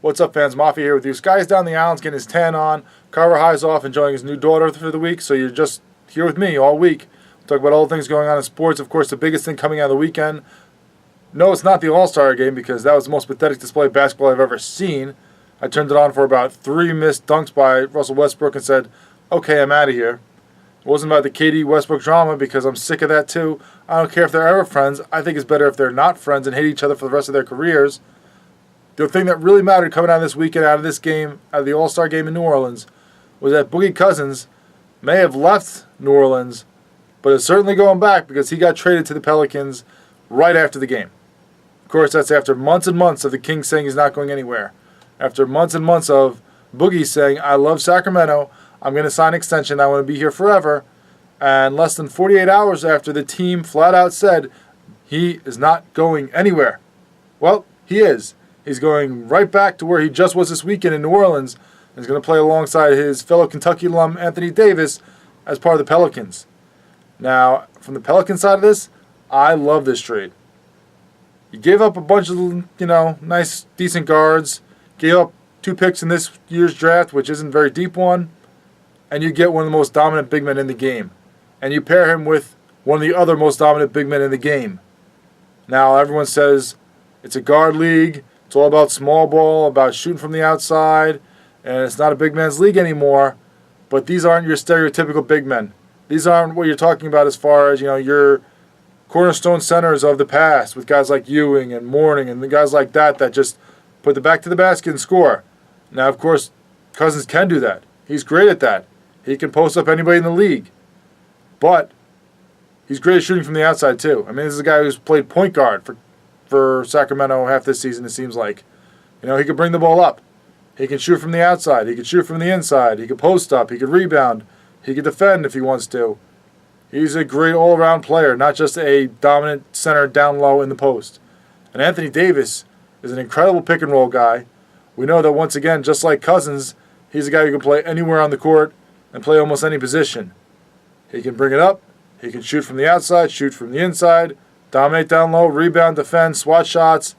What's up, fans? Mafia here with you. Sky's down the islands getting his tan on. Carver High's off enjoying his new daughter for the week, so you're just here with me all week. We'll talk about all the things going on in sports. Of course, the biggest thing coming out of the weekend. No, it's not the All-Star game because that was the most pathetic display of basketball I've ever seen. I turned it on for about 3 missed dunks by Russell Westbrook and said, okay, I'm out of here. It wasn't about the KD Westbrook drama because I'm sick of that too. I don't care if they're ever friends. I think it's better if they're not friends and hate each other for the rest of their careers. The thing that really mattered coming out of this weekend, out of this game, out of the All-Star game in New Orleans, was that Boogie Cousins may have left New Orleans, but is certainly going back because he got traded to the Pelicans right after the game. Of course, that's after months and months of the King saying he's not going anywhere. After months and months of Boogie saying, I love Sacramento, I'm going to sign an extension, I want to be here forever. And less than 48 hours after the team flat out said he is not going anywhere. Well, he is. He's going right back to where he just was this weekend in New Orleans. He's going to play alongside his fellow Kentucky alum Anthony Davis as part of the Pelicans. Now, from the Pelican side of this, I love this trade. You gave up a bunch of, nice, decent guards. Gave up 2 picks in this year's draft, which isn't a very deep one. And you get one of the most dominant big men in the game. And you pair him with one of the other most dominant big men in the game. Now, everyone says it's a guard league. It's all about small ball, about shooting from the outside. And it's not a big man's league anymore. But these aren't your stereotypical big men. These aren't what you're talking about as far as, your cornerstone centers of the past with guys like Ewing and Mourning and the guys like that just put the back to the basket and score. Now, of course, Cousins can do that. He's great at that. He can post up anybody in the league. But he's great at shooting from the outside, too. I mean, this is a guy who's played point guard for Sacramento half this season, it seems like. He can bring the ball up. He can shoot from the outside. He can shoot from the inside. He can post up. He can rebound. He can defend if he wants to. He's a great all-around player, not just a dominant center down low in the post. And Anthony Davis is an incredible pick-and-roll guy. We know that, once again, just like Cousins, he's a guy who can play anywhere on the court and play almost any position. He can bring it up. He can shoot from the outside, shoot from the inside, dominate down low, rebound, defend, swat shots.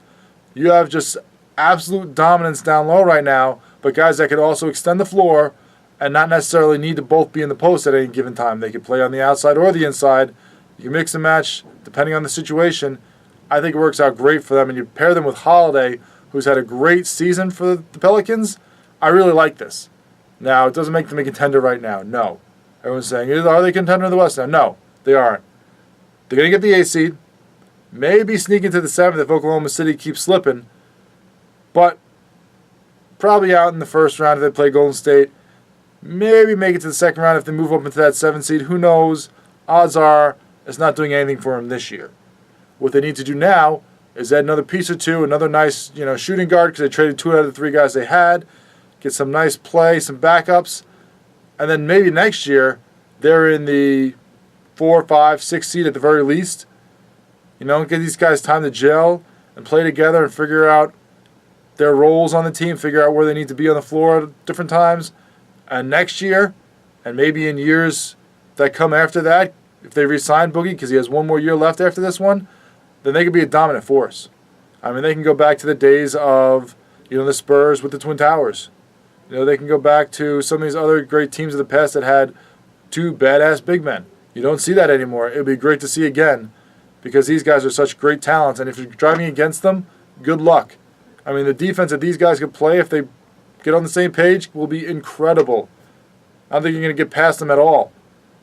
You have just absolute dominance down low right now, but guys that could also extend the floor and not necessarily need to both be in the post at any given time. They could play on the outside or the inside. You can mix and match depending on the situation. I think it works out great for them, and you pair them with Holiday, who's had a great season for the Pelicans. I really like this. Now, it doesn't make them a contender right now. No. Everyone's saying, are they a contender in the West now? No, they aren't. They're going to get the 8th seed. Maybe sneak into the 7th if Oklahoma City keeps slipping. But probably out in the first round if they play Golden State. Maybe make it to the second round if they move up into that 7th seed. Who knows? Odds are it's not doing anything for them this year. What they need to do now is add another piece or two, another nice shooting guard because they traded 2 out of the 3 guys they had. Get some nice play, some backups. And then maybe next year they're in the 4, 5, 6 seed at the very least. Get these guys time to gel and play together and figure out their roles on the team, figure out where they need to be on the floor at different times. And next year, and maybe in years that come after that, if they re-sign Boogie, because he has 1 more year left after this one, then they could be a dominant force. I mean, they can go back to the days of, the Spurs with the Twin Towers. They can go back to some of these other great teams of the past that had 2 badass big men. You don't see that anymore. It would be great to see again because these guys are such great talents. And if you're driving against them, good luck. I mean, the defense that these guys could play if they get on the same page will be incredible. I don't think you're going to get past them at all.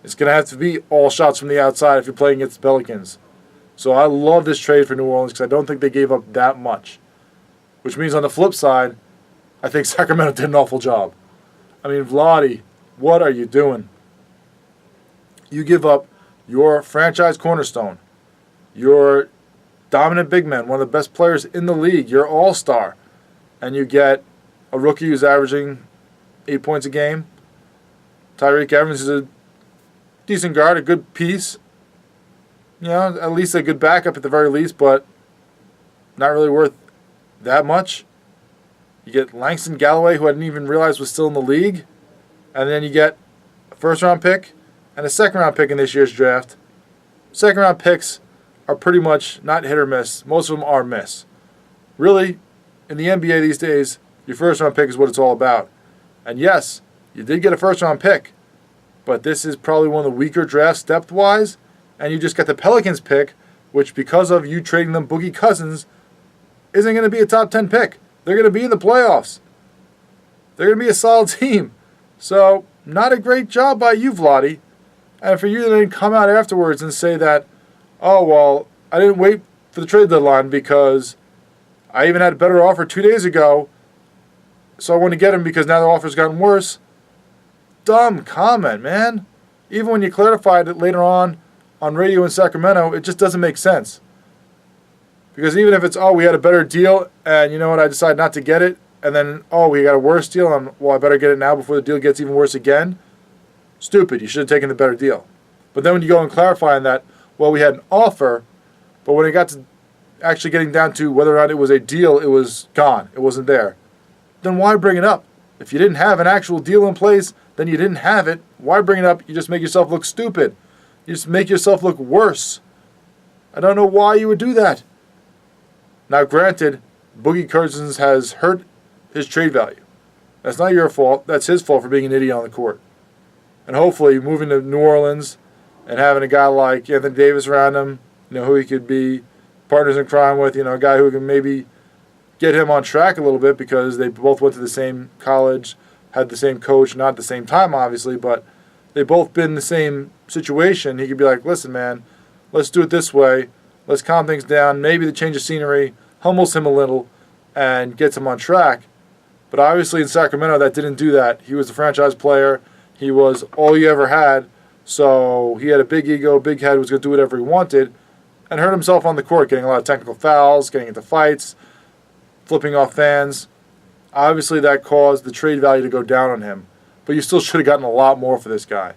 It's going to have to be all shots from the outside if you're playing against the Pelicans. So I love this trade for New Orleans because I don't think they gave up that much. Which means on the flip side, I think Sacramento did an awful job. I mean, Vlade, what are you doing? You give up your franchise cornerstone, your dominant big man, one of the best players in the league, your all-star, and you get a rookie who's averaging 8 points a game. Tyreke Evans is a decent guard, a good piece. At least a good backup at the very least, but not really worth that much. You get Langston Galloway, who I didn't even realize was still in the league. And then you get a first-round pick and a second-round pick in this year's draft. Second-round picks are pretty much not hit or miss. Most of them are miss. Really, in the NBA these days, Your first-round pick is what it's all about. And yes, you did get a first-round pick, but this is probably one of the weaker drafts depth-wise, and you just got the Pelicans pick, which because of you trading them Boogie Cousins, isn't going to be a top 10 pick. They're going to be in the playoffs. They're going to be a solid team. So, not a great job by you, Vladdy. And for you to then come out afterwards and say that, oh, well, I didn't wait for the trade deadline because I even had a better offer 2 days ago, so I want to get him because now the offer's gotten worse. Dumb comment, man. Even when you clarified it later on radio in Sacramento, it just doesn't make sense. Because even if it's, oh, we had a better deal, and you know what, I decided not to get it, and then, oh, we got a worse deal, and well, I better get it now before the deal gets even worse again. Stupid. You should have taken the better deal. But then when you go and clarify that, well, we had an offer, but when it got to actually getting down to whether or not it was a deal, it was gone. It wasn't there. Then why bring it up? If you didn't have an actual deal in place, then you didn't have it. Why bring it up? You just make yourself look stupid. You just make yourself look worse. I don't know why you would do that. Now, granted, Boogie Cousins has hurt his trade value. That's not your fault. That's his fault for being an idiot on the court. And hopefully, moving to New Orleans and having a guy like Anthony Davis around him, you know, who he could be partners in crime with, you know, a guy who can maybe get him on track a little bit because they both went to the same college, had the same coach, not at the same time, obviously, but they both been in the same situation. He could be like, listen, man, let's do it this way. Let's calm things down. Maybe the change of scenery humbles him a little and gets him on track. But obviously in Sacramento, that didn't do that. He was the franchise player. He was all you ever had. So he had a big ego, big head, was going to do whatever he wanted, and hurt himself on the court, getting a lot of technical fouls, getting into fights, flipping off fans. Obviously that caused the trade value to go down on him. But you still should have gotten a lot more for this guy.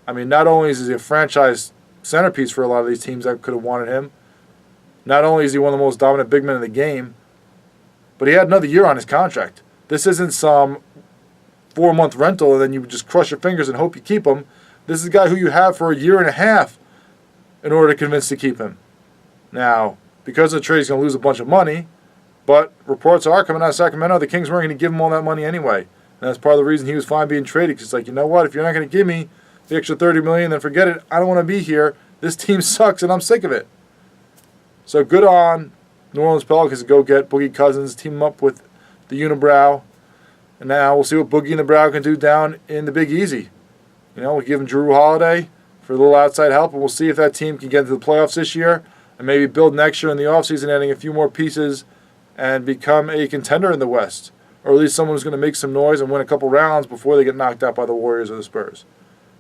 I mean, not only is he a franchise centerpiece for a lot of these teams that could have wanted him, not only is he one of the most dominant big men in the game, but he had another year on his contract. This isn't some 4-month rental and then you just crush your fingers and hope you keep him. This is a guy who you have for a year and a half in order to convince to keep him. Now, because the trade, he's going to lose a bunch of money, but reports are coming out of Sacramento, the Kings weren't going to give him all that money anyway. And that's part of the reason he was fine being traded. Because it's like, you know what, if you're not going to give me the extra $30 million, then forget it. I don't want to be here. This team sucks and I'm sick of it. So good on New Orleans Pelicans to go get Boogie Cousins, team him up with the Unibrow. And now we'll see what Boogie and the Brow can do down in the Big Easy. You know, we'll give him Drew Holiday for a little outside help, and we'll see if that team can get into the playoffs this year and maybe build next year in the offseason, adding a few more pieces and become a contender in the West. Or at least someone who's going to make some noise and win a couple rounds before they get knocked out by the Warriors or the Spurs.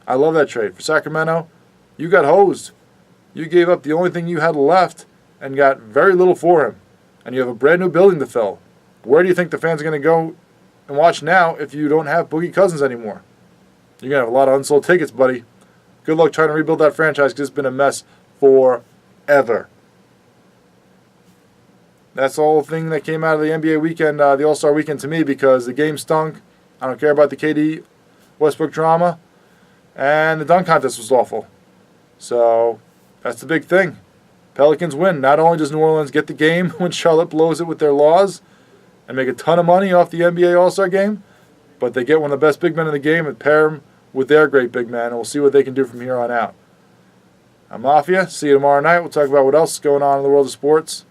I love that trade. For Sacramento, you got hosed. You gave up the only thing you had left and got very little for him. And you have a brand new building to fill. Where do you think the fans are going to go and watch now if you don't have Boogie Cousins anymore? You're going to have a lot of unsold tickets, buddy. Good luck trying to rebuild that franchise because it's been a mess forever. That's the whole thing that came out of the NBA weekend, the All-Star weekend to me, because the game stunk. I don't care about the KD Westbrook drama. And the dunk contest was awful. So that's the big thing. Pelicans win. Not only does New Orleans get the game when Charlotte blows it with their laws and make a ton of money off the NBA All-Star game, but they get one of the best big men in the game and pair them with their great big man, and we'll see what they can do from here on out. I'm Mafia. See you tomorrow night. We'll talk about what else is going on in the world of sports.